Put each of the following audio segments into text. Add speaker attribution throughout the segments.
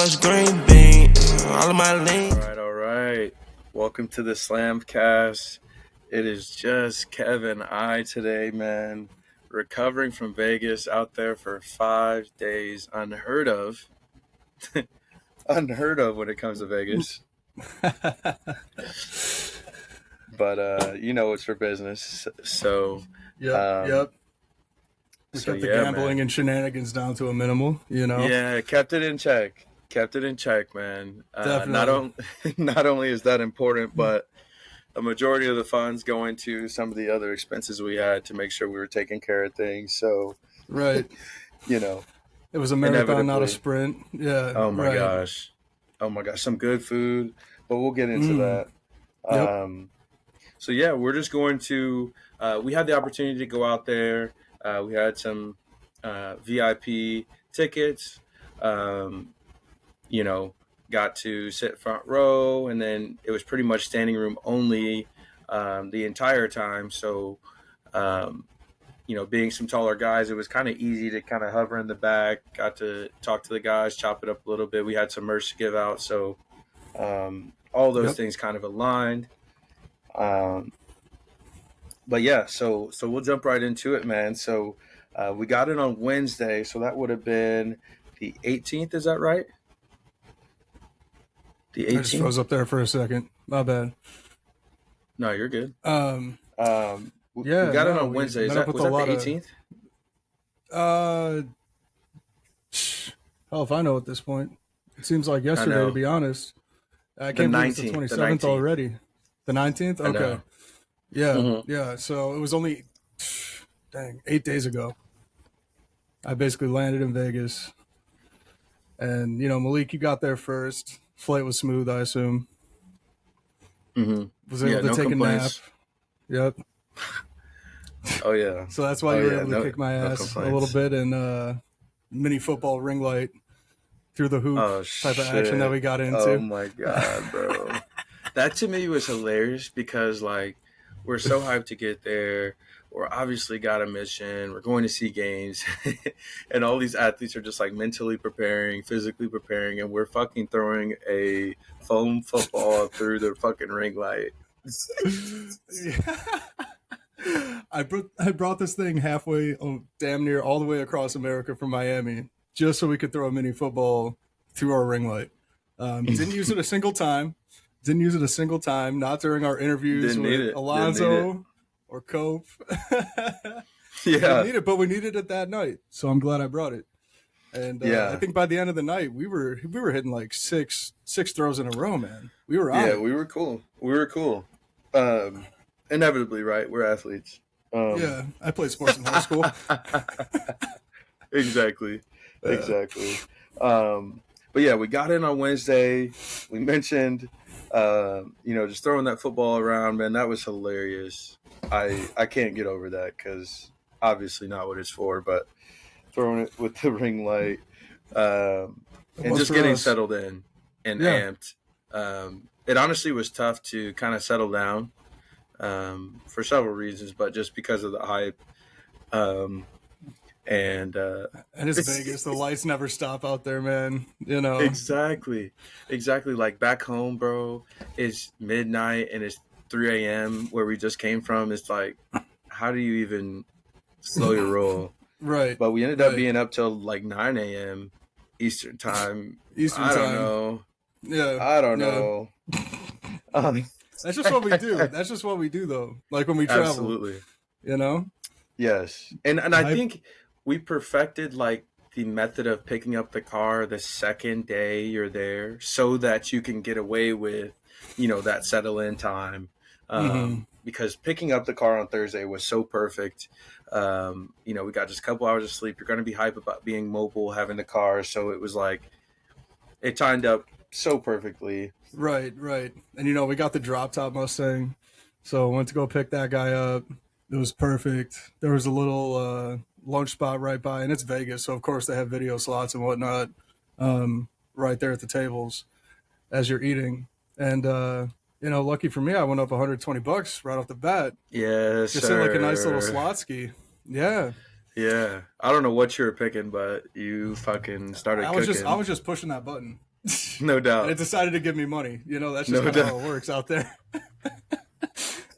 Speaker 1: bunch green bean. All of my lean.
Speaker 2: All right. Welcome to the Slamcast. It is just Kevin I today, man. Recovering from Vegas out there for 5 days. Unheard of. Unheard of when it comes to Vegas. But you know it's for business. So
Speaker 3: Yep. We
Speaker 2: so
Speaker 3: kept the
Speaker 2: yeah,
Speaker 3: gambling
Speaker 2: man.
Speaker 3: and shenanigans down to a minimal, you know?
Speaker 2: Yeah, kept it in check. Kept it in check, man.
Speaker 3: Definitely.
Speaker 2: Not only is that important, but a majority of the funds going to some of the other expenses we had to make sure we were taking care of things. So,
Speaker 3: Right.
Speaker 2: you know,
Speaker 3: It was a marathon, not
Speaker 2: inevitably.
Speaker 3: a sprint. Yeah.
Speaker 2: Oh my
Speaker 3: right.
Speaker 2: gosh. Oh my gosh. Some good food, but we'll get into that.
Speaker 3: Yep.
Speaker 2: So yeah, we're just going to, we had the opportunity to go out there. We had some VIP tickets, got to sit front row, and then it was pretty much standing room only the entire time. So, being some taller guys, it was kind of easy to kind of hover in the back, got to talk to the guys, chop it up a little bit. We had some merch to give out. So all those things kind of aligned. But yeah, so we'll jump right into it, man. So we got it on Wednesday, so that would have been the 18th. Is that right? The
Speaker 3: I just
Speaker 2: 18th.
Speaker 3: froze up there for a second. My bad.
Speaker 2: No, you're good. We
Speaker 3: Yeah.
Speaker 2: got it on Wednesday. Was that the 18th?
Speaker 3: Hell if I know at this point. It seems like yesterday, to be honest. I can't believe it's the 27th already. The 19th? Okay. Yeah.
Speaker 2: Mm-hmm.
Speaker 3: Yeah. So it was only 8 days ago. I basically landed in Vegas. And, Malik, you got there first. Flight was smooth, I assume.
Speaker 2: Mm-hmm.
Speaker 3: Was able to take
Speaker 2: complaints.
Speaker 3: a nap. Yep.
Speaker 2: Oh, yeah.
Speaker 3: So that's why you were able to kick my ass a little bit in mini football ring light through the hoop type of action that we got into.
Speaker 2: Oh, my God, bro. That to me was hilarious because, we're so hyped to get there. We're obviously got a mission. We're going to see games. And all these athletes are just, mentally preparing, physically preparing, and we're fucking throwing a foam football through the fucking ring light.
Speaker 3: I brought this thing halfway, damn near all the way across America from Miami, just so we could throw a mini football through our ring light. Didn't use it a single time. Not during our interviews with Alonzo or Cope.
Speaker 2: Yeah.
Speaker 3: Didn't need it, but we needed it that night. So I'm glad I brought it. And I think by the end of the night, we were hitting six throws in a row, man. We were on it.
Speaker 2: We were cool. Inevitably, right? We're athletes.
Speaker 3: Yeah, I played sports in high school.
Speaker 2: Exactly. But yeah, we got in on Wednesday. We mentioned, just throwing that football around, man. That was hilarious. I can't get over that because obviously not what it's for, but throwing it with the ring light and just getting settled in and amped. It honestly was tough to kind of settle down for several reasons, but just because of the hype. And
Speaker 3: it's Vegas. The lights never stop out there, man.
Speaker 2: Exactly. Like back home, bro, it's midnight and it's 3 a.m. where we just came from. It's like, how do you even slow your roll?
Speaker 3: Right.
Speaker 2: But we ended up being up till 9 a.m. Eastern time. I don't know.
Speaker 3: Yeah.
Speaker 2: I don't know.
Speaker 3: That's just what we do. That's just what we do, though. When we travel.
Speaker 2: Absolutely.
Speaker 3: Yes.
Speaker 2: And I think we perfected the method of picking up the car the second day you're there so that you can get away with, that settle in time. Because picking up the car on Thursday was so perfect. We got just a couple hours of sleep. You're going to be hype about being mobile, having the car. So it was it timed up so perfectly.
Speaker 3: Right. And, we got the drop top Mustang. So I went to go pick that guy up. It was perfect. There was a little lunch spot right by, and it's Vegas. So, of course, they have video slots and whatnot right there at the tables as you're eating. And, lucky for me, I went up $120 right off the bat.
Speaker 2: Yes,
Speaker 3: just in a nice little slot ski. Yeah.
Speaker 2: Yeah. I don't know what you were picking, but you fucking started cooking.
Speaker 3: I was just pushing that button.
Speaker 2: No
Speaker 3: And
Speaker 2: doubt.
Speaker 3: it decided to give me money. You know, that's just
Speaker 2: No
Speaker 3: kind of
Speaker 2: doubt.
Speaker 3: how it works out there.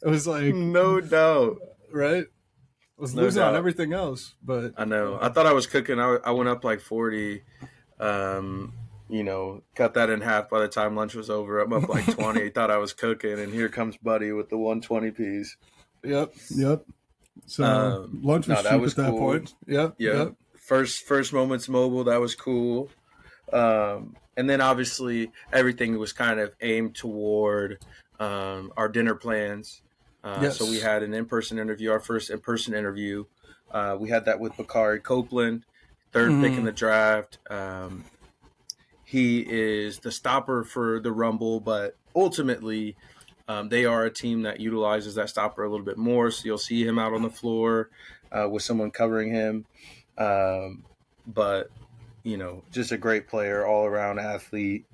Speaker 3: It was like,
Speaker 2: No doubt.
Speaker 3: right? I was
Speaker 2: No
Speaker 3: losing on
Speaker 2: doubt.
Speaker 3: everything else, but
Speaker 2: I know. I thought I was cooking. I went up like 40. Cut that in half by the time lunch was over. I'm up like 20. Thought I was cooking, and here comes Buddy with the 120 piece.
Speaker 3: Yep. So lunch was
Speaker 2: No, that
Speaker 3: cheap
Speaker 2: was
Speaker 3: at that
Speaker 2: cool.
Speaker 3: point. Yep.
Speaker 2: First moments mobile, that was cool. And then obviously everything was kind of aimed toward our dinner plans.
Speaker 3: Yes.
Speaker 2: So we had an in-person interview, our first in-person interview. We had that with Bakari Copeland, third pick in the draft. He is the stopper for the Rumble, but ultimately they are a team that utilizes that stopper a little bit more. So you'll see him out on the floor with someone covering him. But, just a great player, all-around athlete.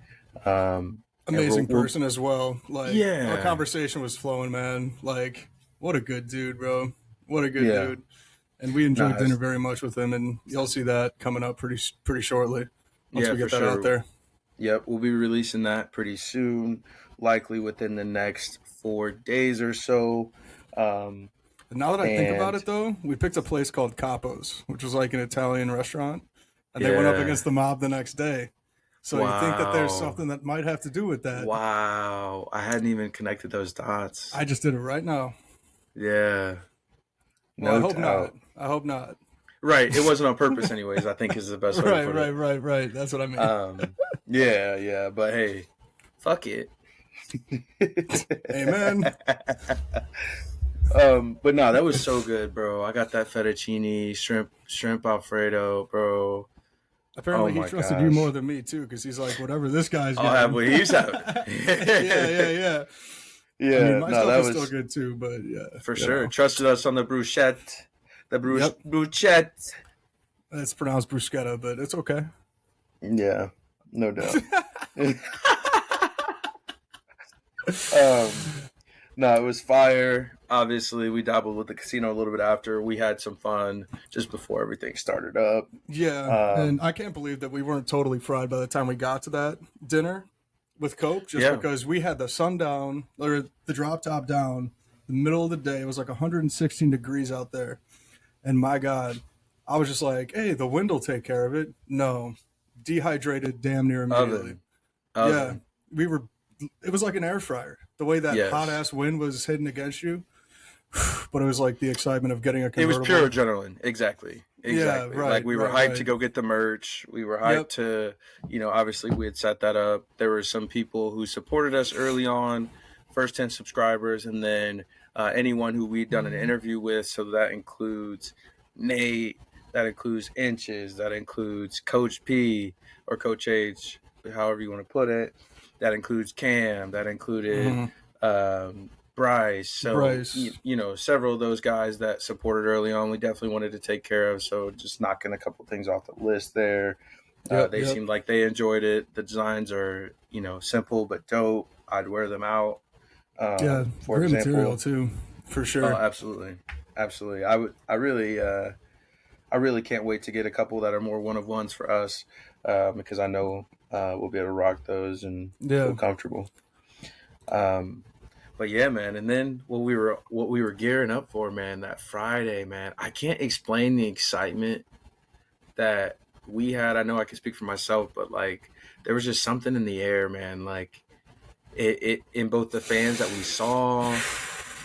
Speaker 3: Amazing person as well. Like,
Speaker 2: Yeah.
Speaker 3: our conversation was flowing, man. Like, what a good dude, bro. What a good
Speaker 2: Yeah.
Speaker 3: dude. And we enjoyed
Speaker 2: Nah,
Speaker 3: dinner very much with him, and you'll see that coming up pretty shortly once
Speaker 2: Yeah,
Speaker 3: we get
Speaker 2: for
Speaker 3: that
Speaker 2: sure.
Speaker 3: out there.
Speaker 2: Yep, we'll be releasing that pretty soon, likely within the next 4 days or so.
Speaker 3: And now that I think about
Speaker 2: And-
Speaker 3: it, though, we picked a place called Capo's, which was like an Italian restaurant, and they went up
Speaker 2: Yeah.
Speaker 3: against the mob the next day. So you think that there's
Speaker 2: Wow.
Speaker 3: something that might have to do with that.
Speaker 2: Wow, I hadn't even connected those dots.
Speaker 3: I just did it right now.
Speaker 2: Yeah.
Speaker 3: Well, I
Speaker 2: No
Speaker 3: hope
Speaker 2: doubt.
Speaker 3: not. I hope not.
Speaker 2: Right, it wasn't on purpose anyways, I think is the best way to put it.
Speaker 3: Right. That's what I mean.
Speaker 2: Yeah, but hey, fuck it.
Speaker 3: Amen.
Speaker 2: But no, that was so good, bro. I got that fettuccine, shrimp Alfredo, bro.
Speaker 3: Apparently,
Speaker 2: Oh
Speaker 3: he
Speaker 2: my
Speaker 3: trusted you
Speaker 2: gosh.
Speaker 3: more than me too, because he's like, whatever this guy's
Speaker 2: I'll have what
Speaker 3: getting.
Speaker 2: he's having.
Speaker 3: Yeah.
Speaker 2: Yeah,
Speaker 3: I mean, my
Speaker 2: no,
Speaker 3: stuff
Speaker 2: that
Speaker 3: is
Speaker 2: was
Speaker 3: still good too, but yeah,
Speaker 2: for
Speaker 3: you
Speaker 2: sure.
Speaker 3: know.
Speaker 2: Trusted us on the bruschetta.
Speaker 3: Yep.
Speaker 2: Bruschetta.
Speaker 3: It's pronounced bruschetta, but it's okay.
Speaker 2: Yeah, no doubt. No, it was fire. Obviously, we dabbled with the casino a little bit after. We had some fun just before everything started up.
Speaker 3: Yeah, and I can't believe that we weren't totally fried by the time we got to that dinner with Cope, just
Speaker 2: Yeah.
Speaker 3: because we had the sun down, or the drop top down, the middle of the day. It was like 116 degrees out there. And my God, I was just like, hey, the wind will take care of it. No, dehydrated damn near immediately.
Speaker 2: Oven.
Speaker 3: Yeah, it was like an air fryer. The way that
Speaker 2: Yes.
Speaker 3: hot ass wind was hitting against you. But it was like the excitement of getting a
Speaker 2: It
Speaker 3: convertible.
Speaker 2: was pure adrenaline. Exactly.
Speaker 3: right,
Speaker 2: Like we were
Speaker 3: right.
Speaker 2: hyped to go get the merch. We were hyped to, obviously we had set that up. There were some people who supported us early on, first 10 subscribers, and then anyone who we'd done an interview with. So that includes Nate, that includes Inches, that includes Coach P or Coach H, however you want to put it. That includes Cam, that included Bryce. So,
Speaker 3: Bryce.
Speaker 2: Several of those guys that supported early on, we definitely wanted to take care of. So just knocking a couple things off the list there. They seemed like they enjoyed it. The designs are, simple but dope. I'd wear them out.
Speaker 3: Yeah,
Speaker 2: for
Speaker 3: great
Speaker 2: example.
Speaker 3: material too, for sure.
Speaker 2: Oh, absolutely. I really can't wait to get a couple that are more one-of-ones for us because I know we'll be able to rock those and feel comfortable. But yeah, man. And then what we were gearing up for, man, that Friday, man, I can't explain the excitement that we had. I know I can speak for myself, but like there was just something in the air, man. Like it in both the fans that we saw,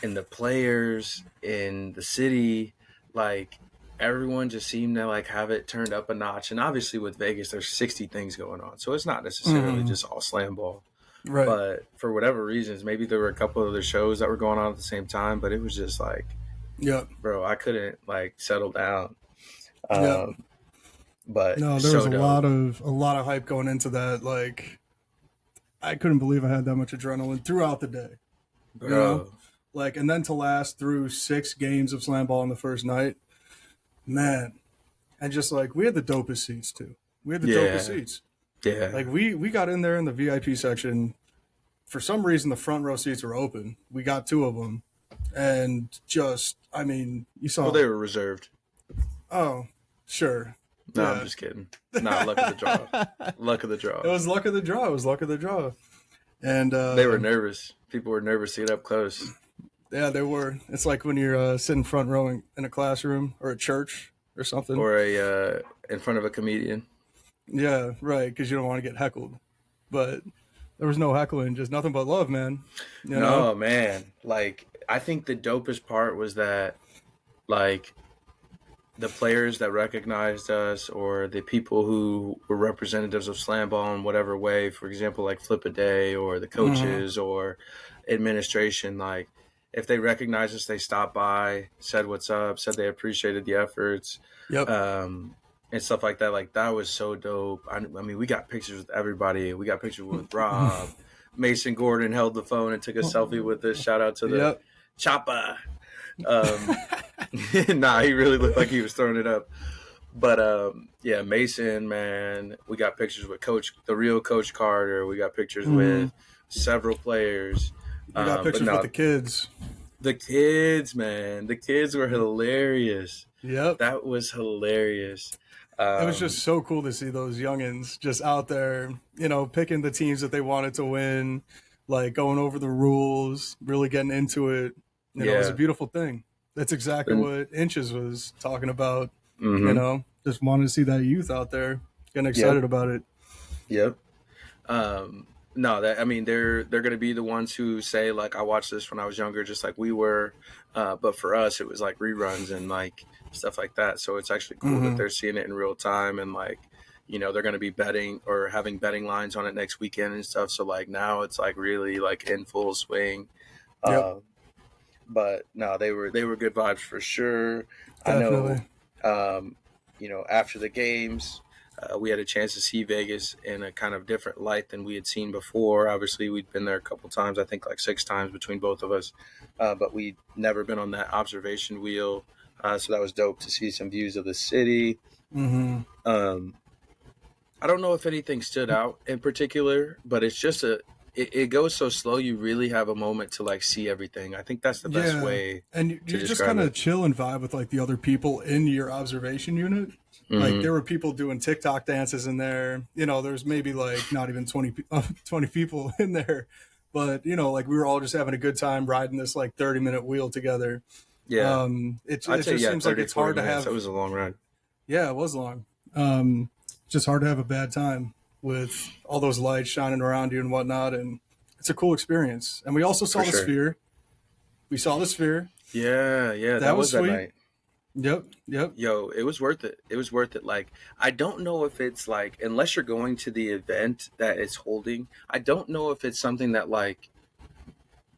Speaker 2: in the players, in the city, like everyone just seemed to like have it turned up a notch. And obviously with Vegas, there's 60 things going on, so it's not necessarily just all Slamball.
Speaker 3: Right.
Speaker 2: But for whatever reasons, maybe there were a couple of other shows that were going on at the same time, but it was just like, bro, I couldn't like settle down. But
Speaker 3: no, there was a lot of hype going into that. Like, I couldn't believe I had that much adrenaline throughout the day.
Speaker 2: bro.
Speaker 3: You know? Like, and then to last through 6 games of Slamball on the first night, man. And just like, we had the dopest seats too. We had the dopest seats.
Speaker 2: Yeah.
Speaker 3: Like, we got in there in the VIP section. For some reason, the front row seats were open. We got 2 of them. And just, I mean, you saw.
Speaker 2: Well, they were reserved.
Speaker 3: Oh, sure.
Speaker 2: No,
Speaker 3: Yeah.
Speaker 2: I'm just kidding. No, luck of the draw. Luck of the draw.
Speaker 3: It was luck of the draw. It was luck of the draw. And
Speaker 2: They were nervous. People were nervous to get up close.
Speaker 3: yeah, they were. It's like when you're sitting front row in a classroom or a church or something.
Speaker 2: Or in front of a comedian.
Speaker 3: Yeah, right, because you don't want to get heckled. But there was no heckling, just nothing but love, man. You know?
Speaker 2: No, man. Like, I think the dopest part was that, like, the players that recognized us or the people who were representatives of Slamball in whatever way, for example, like Flip a Day or the coaches or administration, like, if they recognized us, they stopped by, said what's up, said they appreciated the efforts.
Speaker 3: Yep.
Speaker 2: And stuff like that. Like, that was so dope. I mean, we got pictures with everybody. We got pictures with Rob. Mason Gordon held the phone and took a selfie with us. Shout out to the Choppa. Nah, he really looked like he was throwing it up. But, yeah, Mason, man. We got pictures with the real Coach Carter. We got pictures with several players.
Speaker 3: We got pictures with the kids.
Speaker 2: The kids, man. The kids were hilarious.
Speaker 3: Yep.
Speaker 2: That was hilarious.
Speaker 3: It was just so cool to see those youngins just out there, you know, picking the teams that they wanted to win, like going over the rules, really getting into it. You know, it was a beautiful thing. That's exactly what Inches was talking about. You know, just wanted to see that youth out there, getting excited about it.
Speaker 2: Yep. No, I mean, they're going to be the ones who say, like, I watched this when I was younger, just like we were. But for us, it was like reruns and like stuff like that. So it's actually cool that they're seeing it in real time. And like, you know, they're going to be betting or having betting lines on it next weekend and stuff. So like now it's like really like in full swing. But no, they were good vibes for sure.
Speaker 3: Definitely.
Speaker 2: I know, you know, after the games, we had a chance to see Vegas in a kind of different light than we had seen before. Obviously, we'd been there a couple times, I think like 6 times between both of us, but we'd never been on that observation wheel. So that was dope to see some views of the city. I don't know if anything stood out in particular, but it's just it goes so slow. You really have a moment to like see everything. I think that's the best way.
Speaker 3: And you just kind of chill and vibe with like the other people in your observation unit. Like there were people doing TikTok dances in there. You know, there's maybe like not even 20 people in there, but you know, like we were all just having a good time riding this like 30-minute wheel together.
Speaker 2: Yeah.
Speaker 3: It just seems like it's hard to have.
Speaker 2: That was a long ride.
Speaker 3: Yeah, it was long. Just hard to have a bad time with all those lights shining around you and whatnot. And it's a cool experience. And we also saw the Sphere. We saw the Sphere.
Speaker 2: Yeah. That was sweet. That night.
Speaker 3: Yep.
Speaker 2: Yo, it was worth it. It was worth it. Like, I don't know if it's like, unless you're going to the event that it's holding, I don't know if it's something that like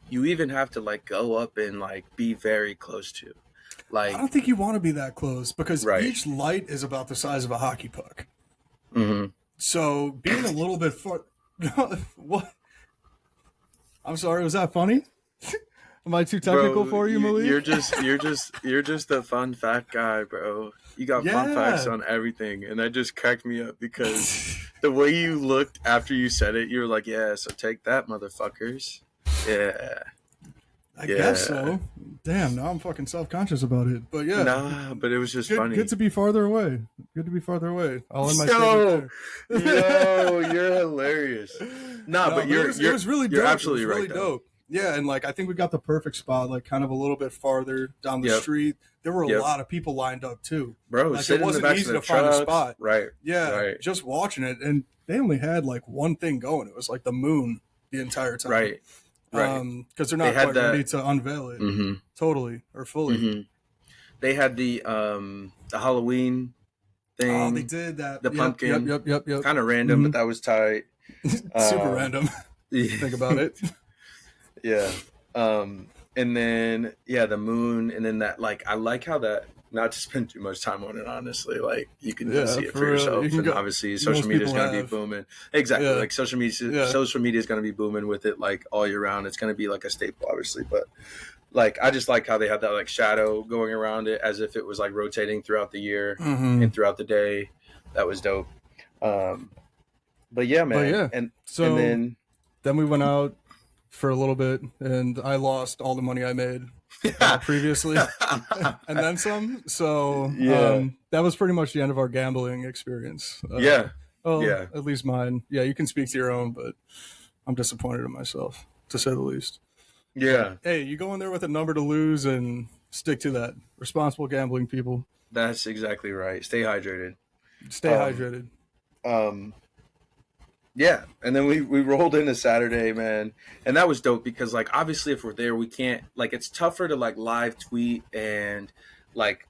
Speaker 2: you even have to like go up and like be very close to. Like,
Speaker 3: I don't think you want to be that close because each light is about the size of a hockey puck. So being a little bit far. What? I'm sorry. Was that funny? Am I too technical for you, Malik?
Speaker 2: You're just a fun fact guy, bro. You got fun facts on everything, and that just cracked me up because the way you looked after you said it, you were like, "Yeah, so take that, motherfuckers." Yeah.
Speaker 3: I guess so. Damn, now I'm fucking self-conscious about it. But yeah.
Speaker 2: Nah, but it was just funny.
Speaker 3: Good to be farther away. I'll end my statement there.
Speaker 2: Yo, you're hilarious. Nah, but it was really dope. You're absolutely
Speaker 3: it was really
Speaker 2: right,
Speaker 3: dope. Yeah, and like I think we got the perfect spot, like kind of a little bit farther down the street. There were a lot of people lined up too.
Speaker 2: Bro,
Speaker 3: like it wasn't easy to find a spot.
Speaker 2: Right.
Speaker 3: Yeah.
Speaker 2: Right.
Speaker 3: Just watching it, and they only had like one thing going. It was like the moon the entire time.
Speaker 2: Right.
Speaker 3: Because they're not quite ready to unveil it totally or fully.
Speaker 2: They had the Halloween thing.
Speaker 3: Oh, they did that.
Speaker 2: The pumpkin.
Speaker 3: Yep.
Speaker 2: Kind of random, but that was tight.
Speaker 3: Super random. Think about it.
Speaker 2: Yeah. And then the moon, and then that like I like how that. Not to spend too much time on it, honestly. Like you can see it for yourself, and obviously social media is going to be booming. Exactly, like social media is going to be booming with it, like all year round. It's going to be like a staple, obviously. But like I just like how they had that like shadow going around it, as if it was like rotating throughout the year and throughout the day. That was dope. But yeah, man.
Speaker 3: And then we went out for a little bit, and I lost all the money I made previously, and then some. So that was pretty much the end of our gambling experience.
Speaker 2: Yeah.
Speaker 3: Well,
Speaker 2: Yeah.
Speaker 3: at least mine. Yeah, you can speak to your own, but I'm disappointed in myself, to say the least.
Speaker 2: Yeah.
Speaker 3: But, hey, you go in there with a number to lose and stick to that. Responsible gambling, people.
Speaker 2: That's exactly right. Stay hydrated.
Speaker 3: Stay hydrated.
Speaker 2: Yeah, and then we rolled into Saturday, man, and that was dope because like obviously if we're there, we can't like it's tougher to like live tweet and like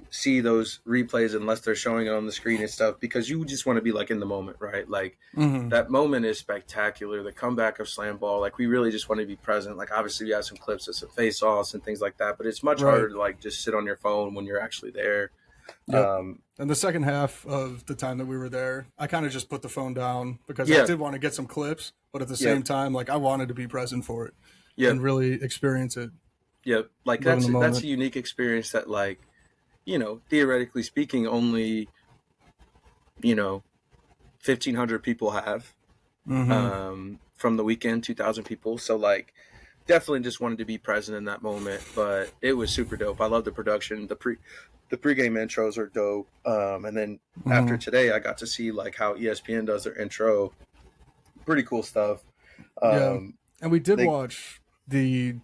Speaker 2: see those replays unless they're showing it on the screen and stuff because you just want to be like in the moment, right? Like that moment is spectacular. The comeback of Slamball, like we really just want to be present. Like obviously we have some clips of some face-offs and things like that, but it's much harder to like just sit on your phone when you're actually there.
Speaker 3: Yep. And the second half of the time that we were there, I kind of just put the phone down because I did want to get some clips, but at the same time, like I wanted to be present for it and really experience it.
Speaker 2: Yep. Like that's a unique experience that like, theoretically speaking, only, 1,500 people have from the weekend, 2,000 people. So like definitely just wanted to be present in that moment, but it was super dope. I love the production. The pregame intros are dope. And then after today, I got to see like how ESPN does their intro. Pretty cool stuff.
Speaker 3: And we did watch rewatch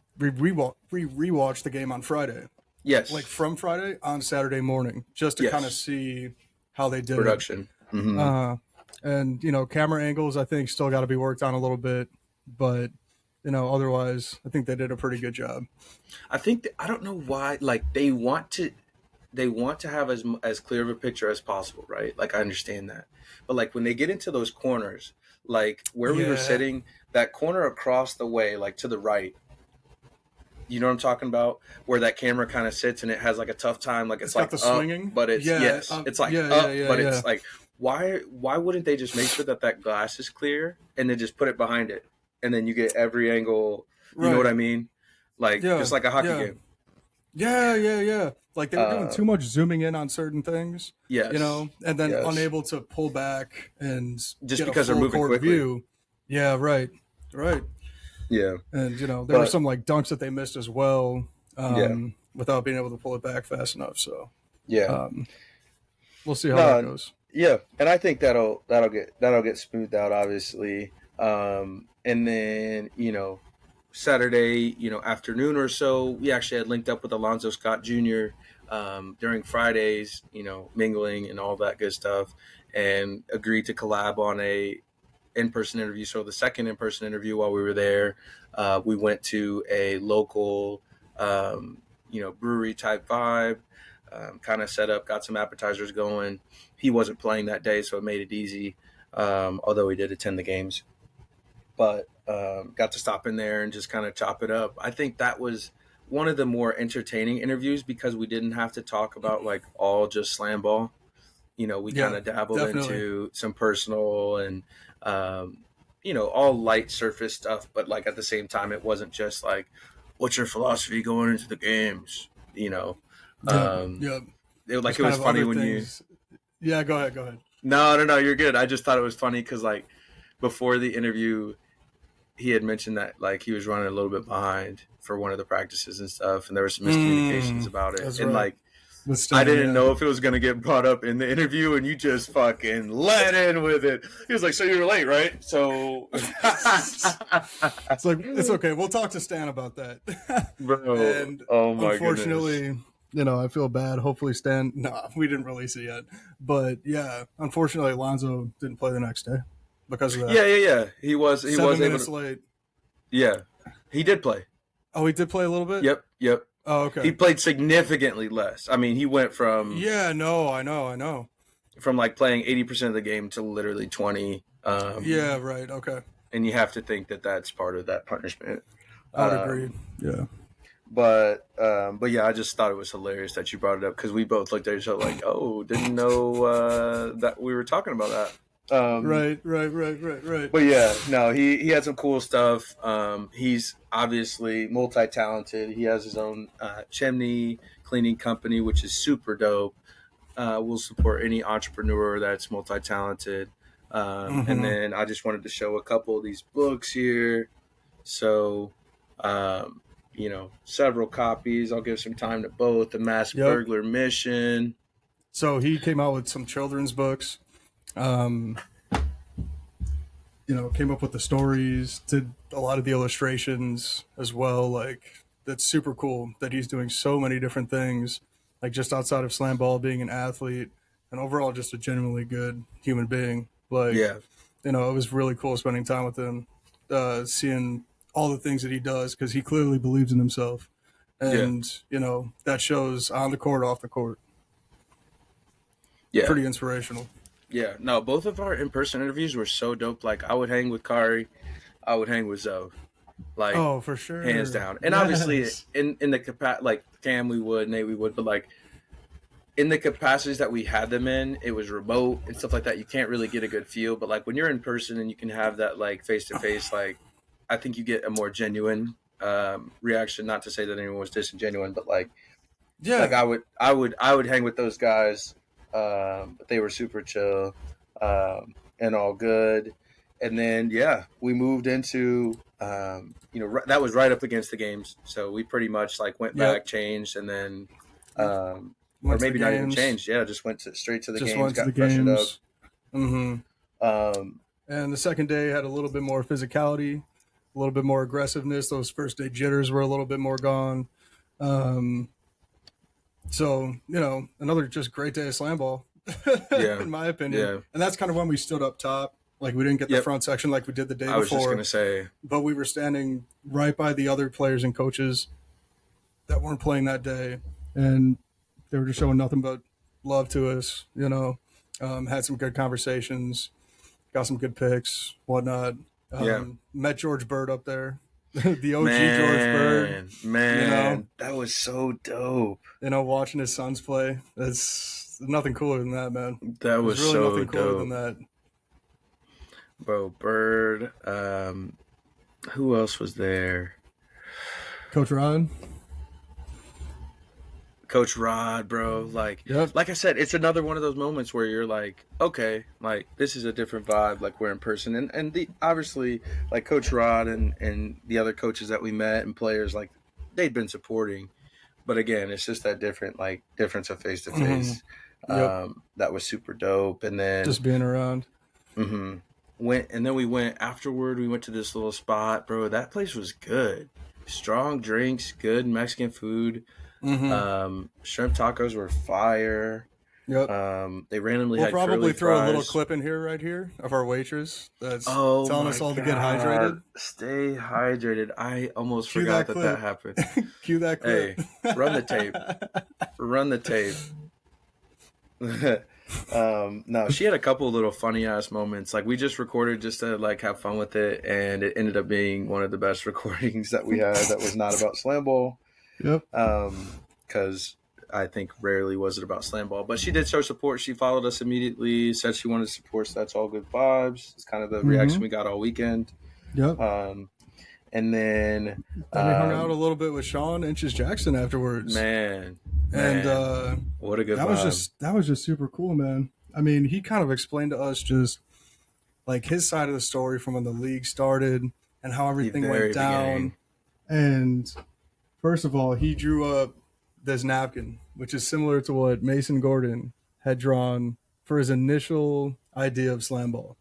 Speaker 3: the game on Friday.
Speaker 2: Yes.
Speaker 3: Like from Friday on Saturday morning, just to kind of see how they did
Speaker 2: production.
Speaker 3: And, camera angles, I think, still got to be worked on a little bit. But, otherwise, I think they did a pretty good job.
Speaker 2: I think, I don't know why, like, they want to have as clear of a picture as possible, right? Like, I understand that. But, like, when they get into those corners, like, where we were sitting, that corner across the way, like, to the right, you know what I'm talking about? Where that camera kind of sits and it has, like, a tough time. Like, it's like
Speaker 3: the
Speaker 2: up,
Speaker 3: swinging?
Speaker 2: but it's, it's like up, but it's like, why wouldn't they just make sure that glass is clear and then just put it behind it? And then you get every angle, you know what I mean? Like, just like a hockey game.
Speaker 3: Yeah. Like they were doing too much zooming in on certain things.
Speaker 2: Yes.
Speaker 3: And then unable to pull back and
Speaker 2: just
Speaker 3: get
Speaker 2: because
Speaker 3: a full
Speaker 2: they're moving
Speaker 3: court
Speaker 2: quickly.
Speaker 3: View. Yeah, right.
Speaker 2: Yeah.
Speaker 3: And there were some like dunks that they missed as well, without being able to pull it back fast enough. So we'll see how that goes.
Speaker 2: Yeah, and I think that'll get smoothed out, obviously. And then Saturday, afternoon or so, we actually had linked up with Alonzo Scott Jr. During Fridays, mingling and all that good stuff, and agreed to collab on a in-person interview. So the second in-person interview while we were there, we went to a local, brewery type vibe, kind of set up, got some appetizers going. He wasn't playing that day, so it made it easy, although he did attend the games. But got to stop in there and just kind of chop it up. I think that was one of the more entertaining interviews because we didn't have to talk about like all just Slamball. We kind of dabbled into some personal and, all light surface stuff. But like at the same time, it wasn't just like, what's your philosophy going into the games? It was funny when things.
Speaker 3: Yeah, go ahead.
Speaker 2: No, you're good. I just thought it was funny because like before the interview, he had mentioned that like he was running a little bit behind for one of the practices and stuff, and there were some miscommunications about it. And like I didn't know if it was going to get brought up in the interview, and you just fucking let in with it. He was like, "So you were late, right?" So
Speaker 3: it's like it's okay. We'll talk to Stan about that,
Speaker 2: bro.
Speaker 3: And
Speaker 2: oh my
Speaker 3: unfortunately, goodness. I feel bad. Hopefully, Stan. No, we didn't release it yet, but yeah, unfortunately, Alonzo didn't play the next day because of that.
Speaker 2: Yeah. He was
Speaker 3: 7 minutes late.
Speaker 2: Yeah, he did play.
Speaker 3: Oh, he did play a little bit.
Speaker 2: Yep.
Speaker 3: Oh, okay.
Speaker 2: He played significantly less. I mean, he went from
Speaker 3: I know.
Speaker 2: From like playing 80% of the game to literally 20.
Speaker 3: Yeah, right. Okay.
Speaker 2: And you have to think that that's part of that punishment.
Speaker 3: I would agree. Yeah.
Speaker 2: But yeah, I just thought it was hilarious that you brought it up because we both looked at each other like, oh, didn't know that we were talking about that.
Speaker 3: Right.
Speaker 2: But yeah, no, he had some cool stuff. He's obviously multi-talented. He has his own chimney cleaning company, which is super dope. We'll support any entrepreneur that's multi-talented. And then I just wanted to show a couple of these books here. So, several copies. I'll give some time to both. The Mass
Speaker 3: Yep.
Speaker 2: Burglar Mission.
Speaker 3: So he came out with some children's books. Came up with the stories, did a lot of the illustrations as well. Like, that's super cool that he's doing so many different things, like just outside of Slamball, being an athlete and overall just a genuinely good human being. Like,
Speaker 2: Yeah.
Speaker 3: it was really cool spending time with him, seeing all the things that he does because he clearly believes in himself. And, that shows on the court, off the court.
Speaker 2: Yeah.
Speaker 3: Pretty inspirational.
Speaker 2: Yeah. No, both of our in-person interviews were so dope. Like, I would hang with Kari. I would hang with Zoe. Like,
Speaker 3: oh, for sure.
Speaker 2: Hands down. And obviously, in the like Cam, we would, Nate, we would, but like in the capacities that we had them in, it was remote and stuff like that. You can't really get a good feel, but like when you're in person and you can have that like face to face, like I think you get a more genuine reaction. Not to say that anyone was disingenuine, but like,
Speaker 3: yeah,
Speaker 2: like I would hang with those guys. But they were super chill and all good. And then we moved into that was right up against the games, so we pretty much like went back, changed, and then or maybe not even changed. Yeah, just went straight to the games, got freshened up.
Speaker 3: Mm-hmm. And the second day had a little bit more physicality, a little bit more aggressiveness. Those first day jitters were a little bit more gone. So another just great day of Slamball, in my opinion.
Speaker 2: Yeah.
Speaker 3: And that's kind of when we stood up top. Like, we didn't get the front section like we did the day before. I was
Speaker 2: just going to say.
Speaker 3: But we were standing right by the other players and coaches that weren't playing that day. And they were just showing nothing but love to us, had some good conversations, got some good picks, whatnot. Met George Bird up there. The OG George Bird.
Speaker 2: Man, that was so dope.
Speaker 3: Watching his sons play. That's nothing cooler than that, man.
Speaker 2: That was really so
Speaker 3: nothing cooler
Speaker 2: dope.
Speaker 3: than that.
Speaker 2: Bro, Bird. Who else was there?
Speaker 3: Coach Rod.
Speaker 2: Coach Rod, bro. Like I said, it's another one of those moments where you're like, okay, like this is a different vibe. Like we're in person, and the obviously like Coach Rod and the other coaches that we met and players, like they'd been supporting, but again, it's just that difference of face to face. That was super dope, and then
Speaker 3: just being around.
Speaker 2: Mm-hmm. We went afterward. We went to this little spot, bro. That place was good. Strong drinks, good Mexican food.
Speaker 3: Mm-hmm.
Speaker 2: Shrimp tacos were fire.
Speaker 3: Yep.
Speaker 2: They randomly
Speaker 3: we'll
Speaker 2: had
Speaker 3: probably throw
Speaker 2: fries.
Speaker 3: a little clip in here, right here, of our waitress that's telling us all to get hydrated.
Speaker 2: Stay hydrated. I almost forgot that happened.
Speaker 3: Cue that clip.
Speaker 2: Hey, run the tape. Run the tape. No, she had a couple little funny ass moments. Like we just recorded just to like have fun with it, and it ended up being one of the best recordings that we had. That was not about Slamball.
Speaker 3: Yep.
Speaker 2: Because I think rarely was it about Slamball, but she did show support. She followed us immediately, said she wanted to support. So that's all good vibes. It's kind of the reaction we got all weekend.
Speaker 3: Yep.
Speaker 2: And then
Speaker 3: we hung out a little bit with Sean Inches Jackson afterwards.
Speaker 2: Man,
Speaker 3: and
Speaker 2: what a good
Speaker 3: vibe. That was just super cool, man. I mean, he kind of explained to us just like his side of the story from when the league started and how everything went down. And first of all, he drew up this napkin, which is similar to what Mason Gordon had drawn for his initial idea of Slamball.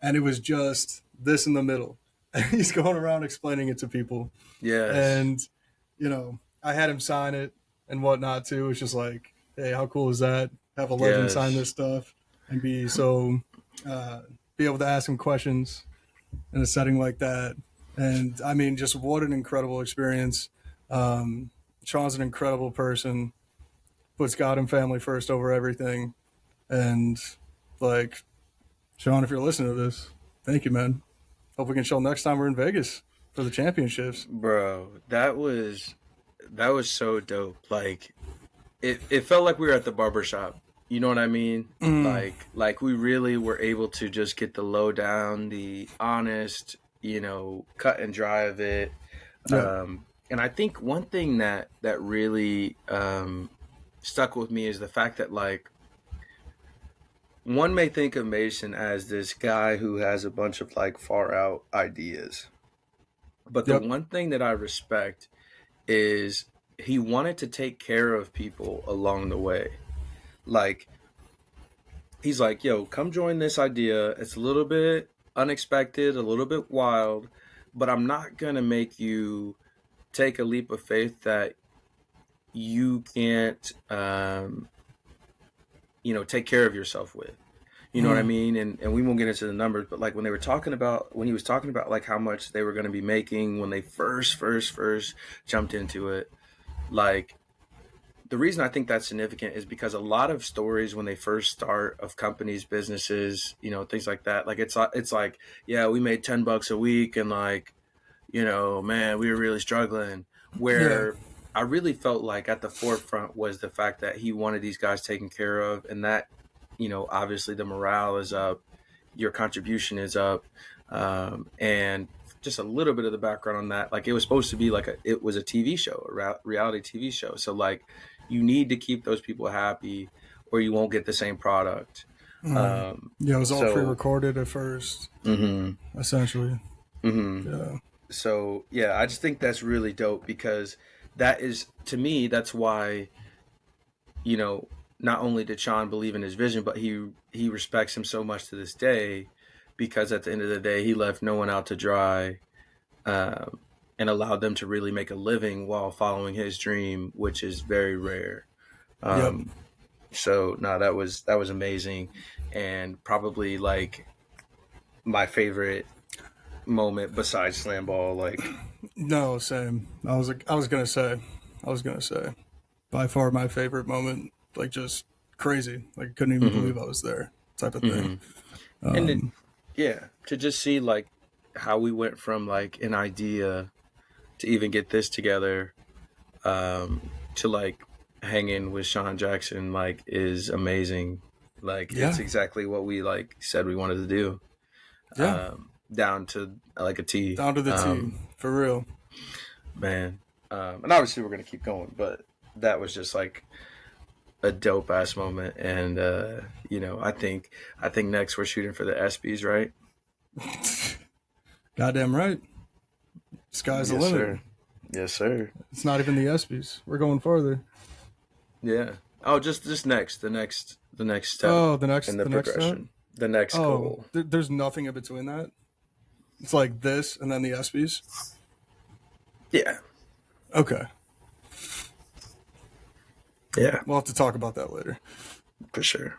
Speaker 3: And it was just this in the middle. And he's going around explaining it to people.
Speaker 2: Yes.
Speaker 3: And, I had him sign it and whatnot too. It's just like, hey, how cool is that? Have a legend sign this stuff and be able to ask him questions in a setting like that. And I mean, just what an incredible experience. Sean's an incredible person, puts God and family first over everything. And like, Sean, if you're listening to this, thank you, man. Hope we can show next time we're in Vegas for the championships.
Speaker 2: Bro, that was so dope. Like it felt like we were at the barbershop. You know what I mean? Like we really were able to just get the lowdown, the honest, cut and dry of it.
Speaker 3: Yeah.
Speaker 2: And I think one thing that really stuck with me is the fact that like one may think of Mason as this guy who has a bunch of like far out ideas, But the
Speaker 3: Yep.
Speaker 2: one thing that I respect is he wanted to take care of people along the way. Like, he's like, yo, come join this idea. It's a little bit unexpected, a little bit wild, but I'm not going to make you take a leap of faith that you can't, take care of yourself with. You know what I mean? And we won't get into the numbers, but like when he was talking about like how much they were going to be making when they first jumped into it, like the reason I think that's significant is because a lot of stories when they first start of companies, businesses, things like that, like it's like, yeah, we made $10 a week and like, man, we were really struggling.
Speaker 3: Yeah.
Speaker 2: Where I really felt like at the forefront was the fact that he wanted these guys taken care of, and that, obviously the morale is up, your contribution is up, and just a little bit of the background on that. Like it was supposed to be it was a TV show, a reality TV show. So like you need to keep those people happy, or you won't get the same product.
Speaker 3: Yeah, it was all
Speaker 2: So
Speaker 3: pre-recorded at first, essentially. Yeah.
Speaker 2: So yeah, I just think that's really dope because that is, to me, that's why, not only did Sean believe in his vision, but he respects him so much to this day, because at the end of the day, he left no one out to dry, and allowed them to really make a living while following his dream, which is very rare.
Speaker 3: Yep.
Speaker 2: So no, that was amazing, and probably like my favorite moment besides Slamball. Like,
Speaker 3: No, same. I was gonna say, by far my favorite moment. Like just crazy. Like I couldn't even believe I was there, type of thing.
Speaker 2: and to just see like how we went from like an idea to even get this together, to like hanging with Sean Jackson, like is amazing. Like it's exactly what we like said we wanted to do.
Speaker 3: Yeah.
Speaker 2: Down to like a T.
Speaker 3: Down to the T, for real.
Speaker 2: Man. And obviously we're gonna keep going, but that was just like a dope ass moment. And I think next we're shooting for the ESPYs, right?
Speaker 3: Goddamn right. Sky's the
Speaker 2: Yes,
Speaker 3: limit.
Speaker 2: sir. Yes, sir.
Speaker 3: It's not even the ESPYs. We're going farther.
Speaker 2: Yeah. Oh, just next, the next step.
Speaker 3: Oh, the next
Speaker 2: in the
Speaker 3: next step?
Speaker 2: progression. The next goal.
Speaker 3: There's nothing in between that. It's like this and then the ESPYs.
Speaker 2: Yeah.
Speaker 3: Okay.
Speaker 2: Yeah.
Speaker 3: We'll have to talk about that later.
Speaker 2: For sure.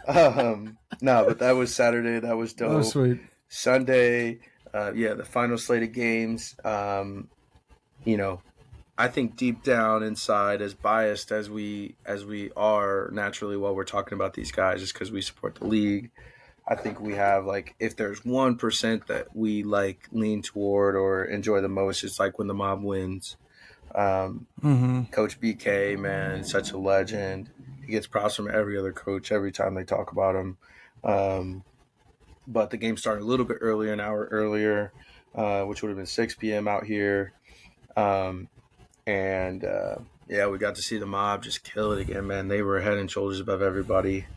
Speaker 2: No, but that was Saturday. That was dope.
Speaker 3: Oh, sweet.
Speaker 2: Sunday, the final slate of games. I think deep down inside, as biased as we are naturally while we're talking about these guys, just because we support the league, I think we have like, if there's 1% that we like lean toward or enjoy the most, it's like when the mob wins. Coach BK, man, such a legend. He gets props from every other coach every time they talk about him. But the game started a little bit earlier, an hour earlier, which would have been 6 p.m. out here. We got to see the mob just kill it again, man. They were head and shoulders above everybody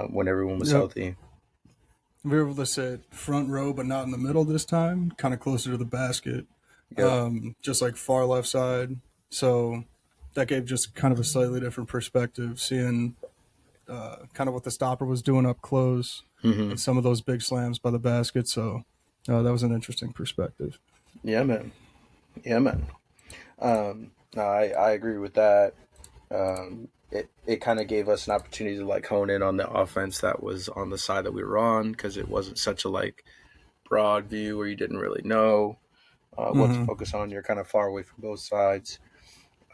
Speaker 2: when everyone was healthy.
Speaker 3: We were able to sit front row, but not in the middle this time, kind of closer to the basket, just like far left side. So that gave just kind of a slightly different perspective, seeing kind of what the stopper was doing up close and some of those big slams by the basket. So that was an interesting perspective.
Speaker 2: Yeah, man. I agree with that. It kind of gave us an opportunity to like hone in on the offense that was on the side that we were on, because it wasn't such a like broad view where you didn't really know what to focus on. You're kind of far away from both sides.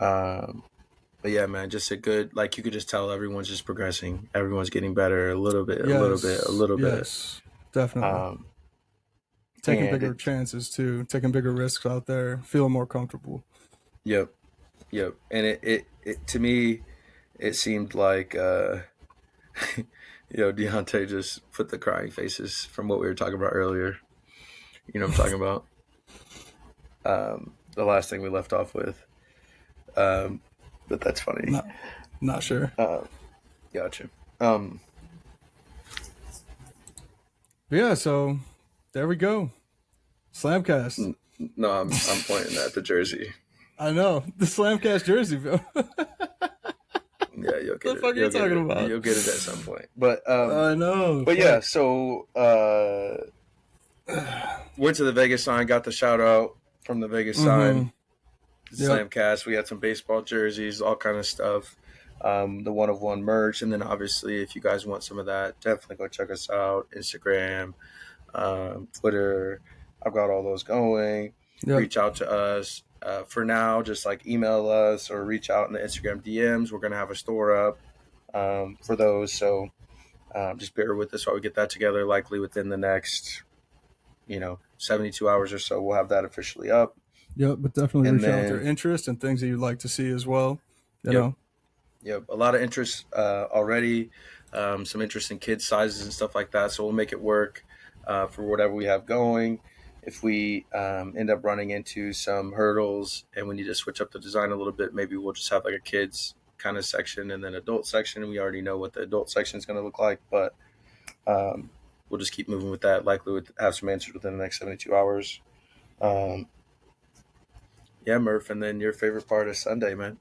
Speaker 2: But yeah, man, just a good, like you could just tell everyone's just progressing. Everyone's getting better a little bit.
Speaker 3: Yes, definitely. Taking bigger chances too, taking bigger risks out there, feeling more comfortable.
Speaker 2: Yep. And it to me, it seemed like Deontay just put the crying faces from what we were talking about earlier. You know what I'm talking about? The last thing we left off with. But that's funny.
Speaker 3: Not sure.
Speaker 2: Gotcha.
Speaker 3: Yeah, so there we go. Slamcast.
Speaker 2: No, I'm pointing at the jersey.
Speaker 3: I know the Slamcast jersey, bro.
Speaker 2: Yeah, you'll get
Speaker 3: The
Speaker 2: it.
Speaker 3: fuck are you talking about?
Speaker 2: You'll get it at some point. But
Speaker 3: I know.
Speaker 2: But yeah, so went to the Vegas sign, got the shout out from the Vegas sign, Slamcast. We had some baseball jerseys, all kind of stuff. The 1 of 1 merch, and then obviously, if you guys want some of that, definitely go check us out. Instagram, Twitter. I've got all those going.
Speaker 3: Yep.
Speaker 2: Reach out to us. For now, just like email us or reach out in the Instagram DMs. We're gonna have a store up for those, so just bear with us while we get that together. Likely within the next, 72 hours or so, we'll have that officially up.
Speaker 3: Yep, but definitely reach out with your interest and things that you'd like to see as well. You know.
Speaker 2: Yep, a lot of interest already. Some interesting kid sizes and stuff like that. So we'll make it work for whatever we have going. If we end up running into some hurdles and we need to switch up the design a little bit, maybe we'll just have like a kids kind of section and then adult section. We already know what the adult section is going to look like, but we'll just keep moving with that. Likely we'll have some answers within the next 72 hours. Yeah, Murph, and then your favorite part of Sunday, man.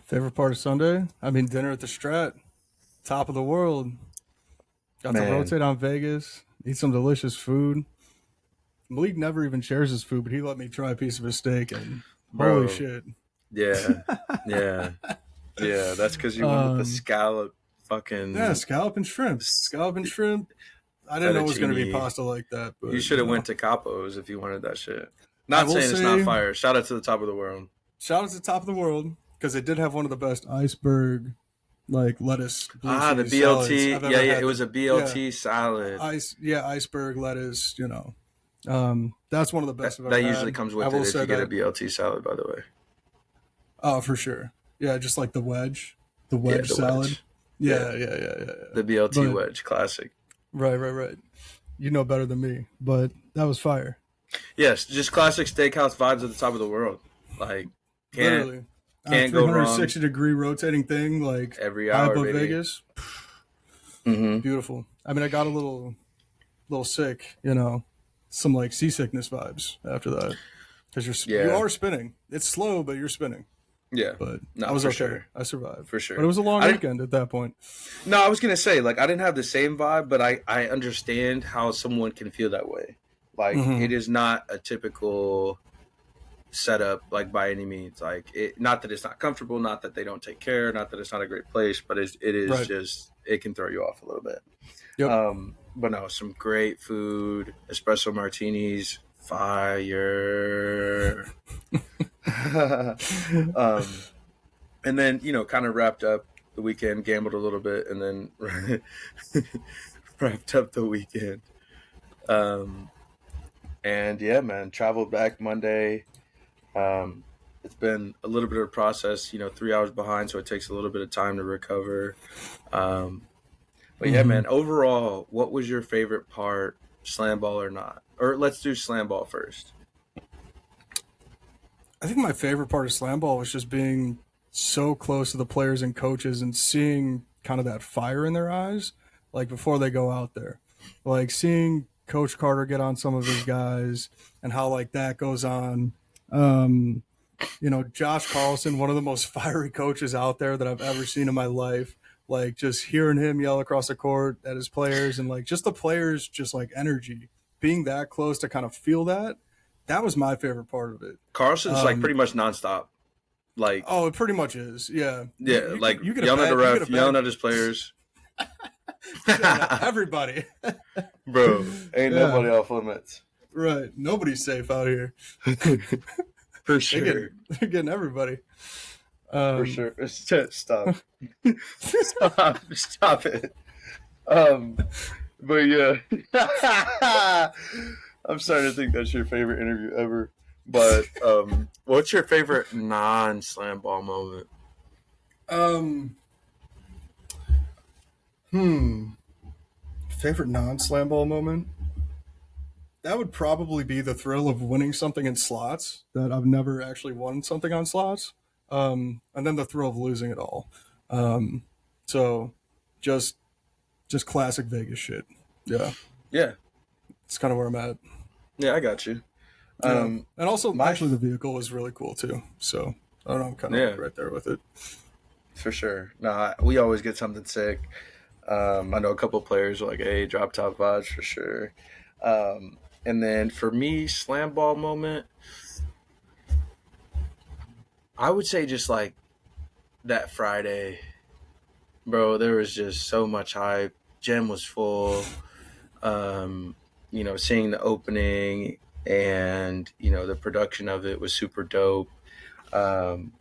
Speaker 3: Favorite part of Sunday? I mean, dinner at the Strat, top of the world. Got to rotate on Vegas, eat some delicious food. Malik never even shares his food, but he let me try a piece of his steak, and holy shit.
Speaker 2: Yeah. That's because you went with the scallop fucking.
Speaker 3: Yeah, scallop and shrimp. I didn't know it was going to be pasta like that. But
Speaker 2: you should have went to Capo's if you wanted that shit. Not saying it's not fire. Shout out to the top of the world.
Speaker 3: Shout out to the top of the world, because they did have one of the best iceberg lettuce.
Speaker 2: The BLT. Yeah, it was a BLT salad.
Speaker 3: Iceberg lettuce, that's one of the best I've ever
Speaker 2: had.
Speaker 3: That
Speaker 2: usually comes with it if you get a BLT salad, by the way.
Speaker 3: Oh, for sure. Yeah, just like the wedge. The wedge salad. Wedge. Yeah.
Speaker 2: The BLT wedge, classic.
Speaker 3: Right. You know better than me, but that was fire.
Speaker 2: Yes, just classic steakhouse vibes at the top of the world. Like, can't go wrong.
Speaker 3: 360-degree rotating thing, like
Speaker 2: every hour,
Speaker 3: baby. Vegas.
Speaker 2: Mm-hmm.
Speaker 3: Beautiful. I mean, I got a little sick, some like seasickness vibes after that, because you are spinning. It's slow, but you're spinning.
Speaker 2: Yeah,
Speaker 3: but I was okay. Sure. I survived
Speaker 2: for sure.
Speaker 3: But it was a long weekend at that point.
Speaker 2: No, I was gonna say, like, I didn't have the same vibe, but I understand how someone can feel that way. Like, it is not a typical setup, like, by any means. Like, not that it's not comfortable, not that they don't take care, not that it's not a great place, but it is just, it can throw you off a little bit.
Speaker 3: Yep.
Speaker 2: But no, some great food, espresso martinis, fire. And then, kind of wrapped up the weekend, gambled a little bit, and then wrapped up the weekend. And yeah, man, traveled back Monday. It's been a little bit of a process, 3 hours behind, so it takes a little bit of time to recover. But yeah, man, overall, what was your favorite part, Slamball or not? Or let's do Slamball first.
Speaker 3: I think my favorite part of Slamball was just being so close to the players and coaches and seeing kind of that fire in their eyes, like before they go out there. Like seeing Coach Carter get on some of his guys and how like that goes on. Josh Carlson, one of the most fiery coaches out there that I've ever seen in my life. Like just hearing him yell across the court at his players and like just the players, just like energy, being that close to kind of feel that. That was my favorite part of it.
Speaker 2: Carson's like pretty much nonstop. Like,
Speaker 3: oh, it pretty much is. Yeah.
Speaker 2: Yeah. You yelling at the ref, yelling at his players.
Speaker 3: Everybody.
Speaker 2: Bro, ain't nobody off limits.
Speaker 3: Right. Nobody's safe out here.
Speaker 2: For sure.
Speaker 3: They're getting everybody.
Speaker 2: For sure. Stop. Stop it. But yeah. I'm starting to think that's your favorite interview ever. But what's your favorite non-Slamball moment?
Speaker 3: Favorite non-Slamball moment? That would probably be the thrill of winning something in slots that I've never actually won something on slots. And then the thrill of losing it all. So just classic Vegas shit. Yeah.
Speaker 2: Yeah.
Speaker 3: It's kind of where I'm at.
Speaker 2: Yeah, I got you.
Speaker 3: Yeah, and also
Speaker 2: My
Speaker 3: actually the vehicle was really cool too. So I don't know, I'm kind of
Speaker 2: yeah,
Speaker 3: like right there with it.
Speaker 2: for sure. No, we always get something sick. I know a couple players are like, "Hey, drop top vibes for sure." And then for me, slam ball moment, I would say just like that Friday, bro. There was just so much hype. Gym was full. Um, seeing the opening and the production of it was super dope. Um,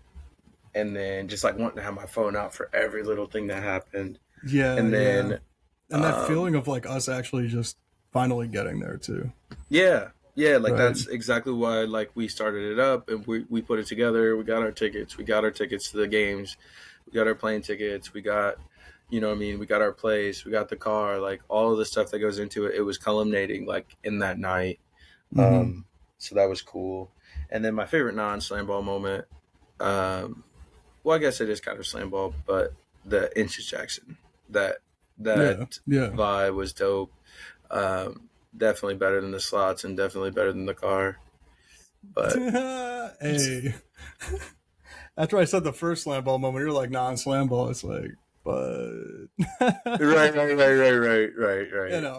Speaker 2: and then just like wanting to have my phone out for every little thing that happened.
Speaker 3: Yeah,
Speaker 2: And
Speaker 3: yeah,
Speaker 2: then,
Speaker 3: and that
Speaker 2: um,
Speaker 3: feeling of like us actually just finally getting there too.
Speaker 2: yeah, like
Speaker 3: Right.
Speaker 2: that's exactly why like we started it up and we put it together. We got our tickets. We got our tickets to the games. We got our plane tickets. We got, what I mean? We got our place. We got the car. Like all of the stuff that goes into it. It was culminating like in that night.
Speaker 3: Mm-hmm.
Speaker 2: Um, so that was cool. And then my favorite non-slam ball moment. Um, well, I guess it is kind of slam ball, but the Inches Jackson that
Speaker 3: Yeah,
Speaker 2: that
Speaker 3: yeah.
Speaker 2: vibe was dope. Definitely better than the slots and definitely better than the car. But
Speaker 3: Hey, after I said the first slam ball moment, you're like non-slam ball. It's like, but
Speaker 2: right.
Speaker 3: I already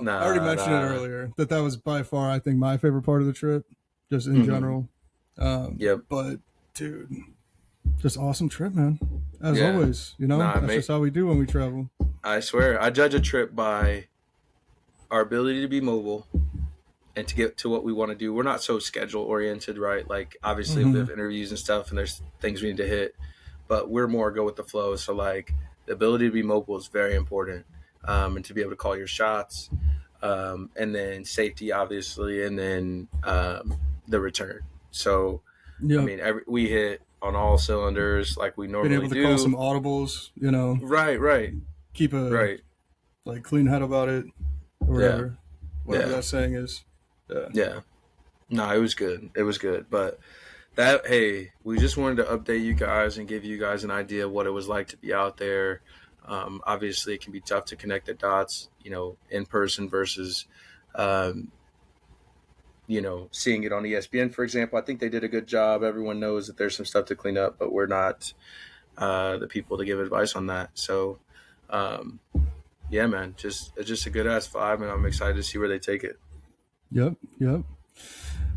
Speaker 2: Nah,
Speaker 3: mentioned it
Speaker 2: nah.
Speaker 3: earlier that was by far, I think, my favorite part of the trip, just in
Speaker 2: Mm-hmm.
Speaker 3: general.
Speaker 2: Yep.
Speaker 3: But dude, just awesome trip, man. As
Speaker 2: Yeah.
Speaker 3: always,
Speaker 2: Nah,
Speaker 3: that's
Speaker 2: mate.
Speaker 3: just how we do when we travel.
Speaker 2: I swear, I judge a trip by our ability to be mobile and to get to what we want to do. We're not so schedule oriented, right? Like obviously we
Speaker 3: Mm-hmm.
Speaker 2: have interviews and stuff and there's things we need to hit, but we're more go with the flow. So like the ability to be mobile is very important. And to be able to call your shots, and then safety obviously, and then the return. So I
Speaker 3: Yep.
Speaker 2: mean, we hit on all cylinders like we
Speaker 3: Being
Speaker 2: normally
Speaker 3: able to call some
Speaker 2: do.
Speaker 3: audibles,
Speaker 2: Right,
Speaker 3: keep a
Speaker 2: right.
Speaker 3: like clean head about it, or
Speaker 2: Yeah,
Speaker 3: whatever
Speaker 2: yeah,
Speaker 3: that saying is. Yeah.
Speaker 2: yeah. No, it was good. It was good. But that, hey, we just wanted to update you guys and give you guys an idea of what it was like to be out there. Obviously, it can be tough to connect the dots, in person versus, um, seeing it on ESPN, for example. I think they did a good job. Everyone knows that there's some stuff to clean up, but we're not the people to give advice on that. So, um, yeah, man, it's just a good ass vibe, and I'm excited to see where they take it.
Speaker 3: Yep. Yep.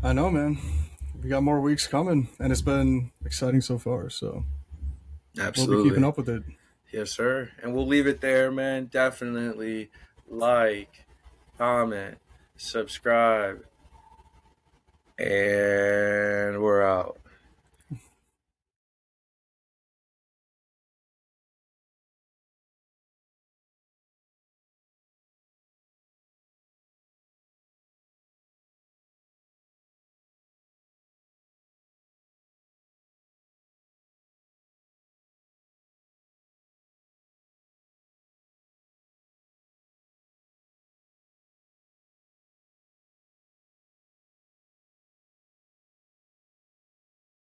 Speaker 3: I know, man. We got more weeks coming, and it's been exciting so far. So we'll be keeping
Speaker 2: Absolutely.
Speaker 3: up with it.
Speaker 2: Yes, sir. And we'll leave it there, man. Definitely like, comment, subscribe, and we're out.